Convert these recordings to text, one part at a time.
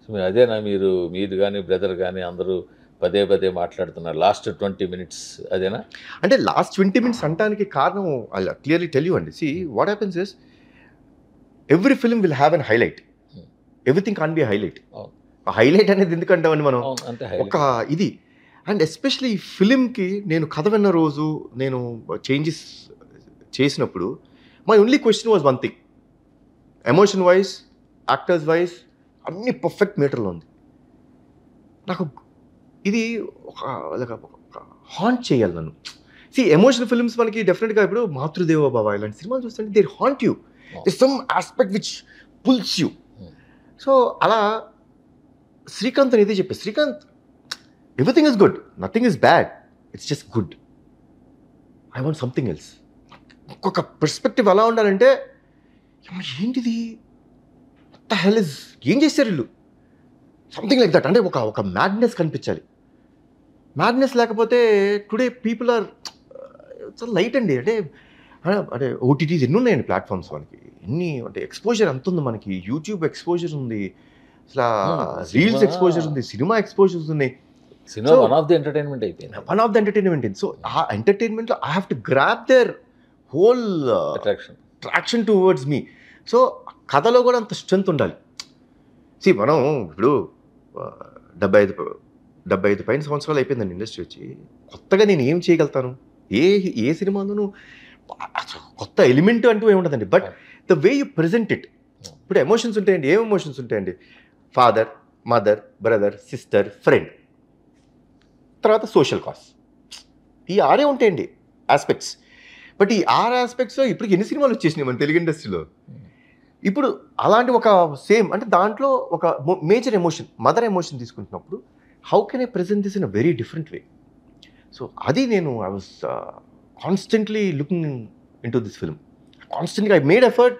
So అదేనా మీరు కానీ బ్రదర్ కానీ అందరూ పదే పదే మాట్లాడుతున్నారు లాస్ట్ 20 minutes అదేనా? అంటే లాస్ట్ 20 minutes అంటానికి కారణం ఐ క్లియర్లీ టెల్ యూ అండి. See what happens is every film will have an highlight. Everything can't be highlight. Highlight అనేది ఎందుకంటామండి మనం ఒక ఇది. అండ్ ఎస్పెషలీ ఈ ఫిలింకి నేను కథ విన్న రోజు నేను చేంజెస్ చేసినప్పుడు my only question was one thing, emotion wise actors wise అన్ని పర్ఫెక్ట్ మీటర్లో ఉంది. నాకు ఇది ఒక హాంట్ చేయాలి నన్ను. సి ఎమోషనల్ ఫిల్మ్స్ మనకి డెఫినెట్గా ఇప్పుడు మాతృదేవో భవ ఇలాంటి సినిమాలు చూస్తుంటే they haunt you, they some aspect which pulls you. So అలా శ్రీకాంత్ అని ఇదే చెప్పారు, Srikanth everything is good, nothing is bad, it's just good, I want something else. ఇంకొక పర్స్పెక్టివ్ ఎలా ఉండాలంటే ఏంటిది ద హెల్ ఇస్, ఏం చేశారు వీళ్ళు, సంథింగ్ లైక్ దట్. అంటే ఒక మ్యాడ్నెస్ కనిపించాలి. మ్యాడ్నెస్ లేకపోతే టుడే పీపుల్ ఆర్ చాలా లైట్ అండి. అంటే ఓటీటీస్ ఎన్ని ఉన్నాయండి ప్లాట్ఫామ్స్, మనకి ఎన్ని అంటే ఎక్స్పోజర్ ఎంత ఉంది మనకి, యూట్యూబ్ ఎక్స్పోజర్ ఉంది, అసలు రీల్స్ ఎక్స్పోజర్ ఉంది, సినిమా ఎక్స్పోజర్స్ ఉన్నాయి. Cinema one of the entertainment అయిపోయింది. One of the entertainment. So ఆ ఎంటర్టైన్మెంట్లో I have to grab their whole attraction towards me. So కథలో కూడా అంత స్ట్రెంత్ ఉండాలి. సి మనం ఇప్పుడు 75 పైన సంవత్సరాలు అయిపోయిందండి ఇండస్ట్రీ వచ్చి, కొత్తగా నేను ఏం చేయగలుగుతాను, ఏ సినిమాలోనూ కొత్త ఎలిమెంట్ అంటూ ఏముండదండి. But the way you present it. ఇప్పుడు ఎమోషన్స్ ఉంటాయండి, ఏం ఎమోషన్స్ ఉంటాయండి, father, mother, brother, sister, friend, తర్వాత సోషల్ కాజ్, ఈ 6 ఉంటాయండి ఆస్పెక్ట్స్. బట్ ఈ 6 ఆస్పెక్ట్స్లో ఇప్పుడు ఎన్ని సినిమాలు వచ్చేసినాయి మన తెలుగు ఇండస్ట్రీలో. ఇప్పుడు అలాంటి ఒక సేమ్ అంటే దాంట్లో ఒక మేజర్ ఎమోషన్, మదర్ ఎమోషన్ తీసుకుంటున్నప్పుడు how can I present this in a very different way. So అది నేను I was constantly looking into this film. కాన్స్టెంట్గా I made effort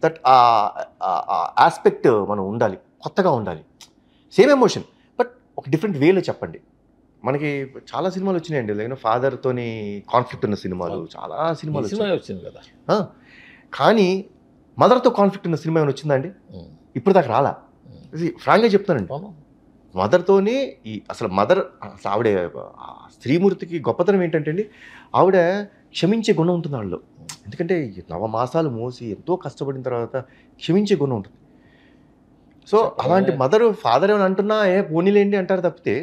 that aspect మనం ఉండాలి, కొత్తగా ఉండాలి, సేమ్ ఎమోషన్ బట్ ఒక different వేలో చెప్పండి. మనకి చాలా సినిమాలు వచ్చినాయండి, లేకపోతే ఫాదర్తోని కాన్ఫ్లిక్ట్ ఉన్న సినిమాలు చాలా సినిమాలు వచ్చింది కదా. కానీ మదర్తో కాన్ఫ్లిక్ట్ ఉన్న సినిమా ఏమైనా వచ్చిందా అండి? ఇప్పుడు దాకా రాలా. ఫ్రాంక్గా చెప్తానండి, మదర్తోని అసలు మదర్ అసలు ఆవిడ స్త్రీమూర్తికి గొప్పతనం ఏంటంటే అండి, ఆవిడ క్షమించే గుణం ఉంటుంది వాళ్ళలో. ఎందుకంటే 9 మాసాలు మోసి ఎంతో కష్టపడిన తర్వాత క్షమించే గుణం ఉంటుంది. సో అలాంటి మదర్ ఫాదర్ ఏమైనా అంటున్నా పోనీలేండి అంటారు తప్పితే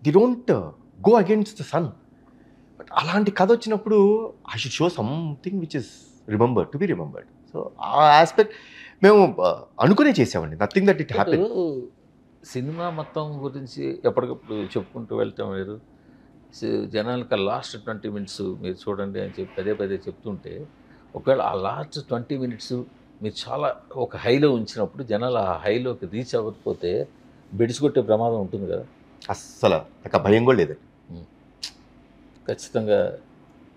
they don't go against the sun. But అలాంటి కథ వచ్చినప్పుడు I should show something which is remembered to be remembered. So uh aspect మేము అనుకునే చేసామండి, నథింగ్ దట్ ఇట్ హ్యాపెన్. సినిమా మొత్తం గురించి ఎప్పటికప్పుడు చెప్పుకుంటూ వెళ్తాం మీరు, జనాలకు లాస్ట్ 20 minutes మీరు చూడండి అని చెప్పి పదే పదే చెప్తుంటే, ఒకవేళ ఆ లాస్ట్ 20 minutes మీరు చాలా ఒక హైలో ఉంచినప్పుడు జనాలు ఆ హైలోకి రీచ్ అవ్వకపోతే బెడిసి కొట్టే ప్రమాదం ఉంటుంది కదా. అస్సలు నాకు భయం కూడా లేదండి. ఖచ్చితంగా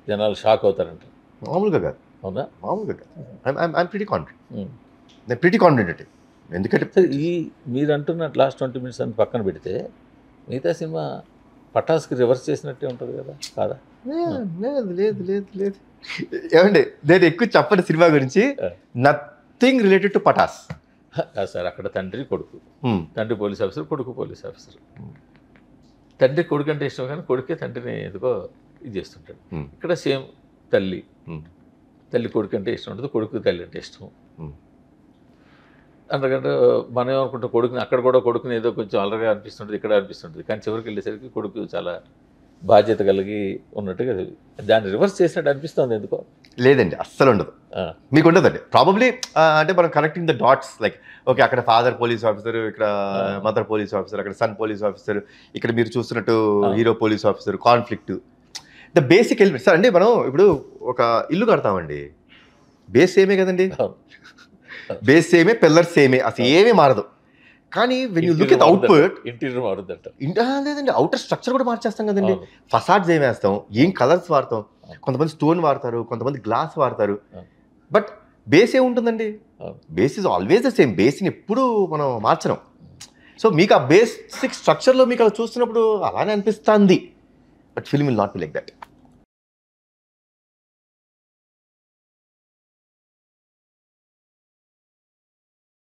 జనాలు షాక్ అవుతారంట. మామూలుగా కాదు. అవునా? మామూలుగా కాదు. I'm pretty confident. నేను ప్రిటీ కాన్ఫిడెంట్ అంటే ఎందుకంటే మీరు అంటున్నట్టు లాస్ట్ 20 minutes అని పక్కన పెడితే మిగతా సినిమా పటాస్కి రివర్స్ చేసినట్టే ఉంటుంది కదా, కాదా? లేదు లేదు లేదు లేదు ఏమండి, నేను ఎక్కువ చెప్పండి సినిమా గురించి. Nothing related to Pataas. Sir అక్కడ తండ్రి కొడుకు, తండ్రి పోలీస్ ఆఫీసర్, కొడుకు పోలీస్ ఆఫీసర్. తండ్రి కొడుకు అంటే ఇష్టం కానీ కొడుకే తండ్రిని ఎందుకో ఇది చేస్తుంటాడు. ఇక్కడ సేమ్ తల్లి కొడుకు అంటే ఇష్టం ఉంటుంది, కొడుకు తల్లి అంటే ఇష్టం. అందుకంటే మనం ఏమనుకుంటాం కొడుకుని, అక్కడ కూడా కొడుకుని ఏదో కొంచెం అలరగా అనిపిస్తుంటుంది, ఇక్కడ అనిపిస్తుంటుంది, కానీ చివరికి వెళ్ళేసరికి కొడుకు చాలా బాధ్యత కలిగి ఉన్నట్టుగా దాన్ని రివర్స్ చేసినట్టు అనిపిస్తుంది. ఎందుకో లేదండి, అస్సలు ఉండదు. మీకు ఉండదండి ప్రాబబ్లీ. అంటే మనం connecting the dots like okay, అక్కడ ఫాదర్ పోలీస్ ఆఫీసర్, ఇక్కడ మదర్ పోలీస్ ఆఫీసర్, అక్కడ సన్ పోలీస్ ఆఫీసర్, ఇక్కడ మీరు చూస్తున్నట్టు hero police officer, conflict, the basic elements. Sir అంటే మనం ఇప్పుడు ఒక ఇల్లు కడతామండి, బేస్ సేమే కదండి, బేస్ సేమే, పిల్లర్స్ సేమే, అసలు ఏమీ మారదు. కానీ when you look at output, interior మారుద్దంట. లేదండి, అవుటర్ స్ట్రక్చర్ కూడా మార్చేస్తాం కదండి. ఫసాడ్స్ ఏం వేస్తాం, ఏం కలర్స్ వాడతాం, కొంతమంది స్టోన్ వాడతారు, కొంతమంది గ్లాస్ వాడతారు, బట్ బేస్ ఏముంటుందండి, base is always the same. బేస్ని ఎప్పుడు మనం మార్చడం. సో మీకు ఆ బేసిక్ స్ట్రక్చర్లో మీకు అలా చూస్తున్నప్పుడు అలానే అనిపిస్తుంది, but film will not be like that.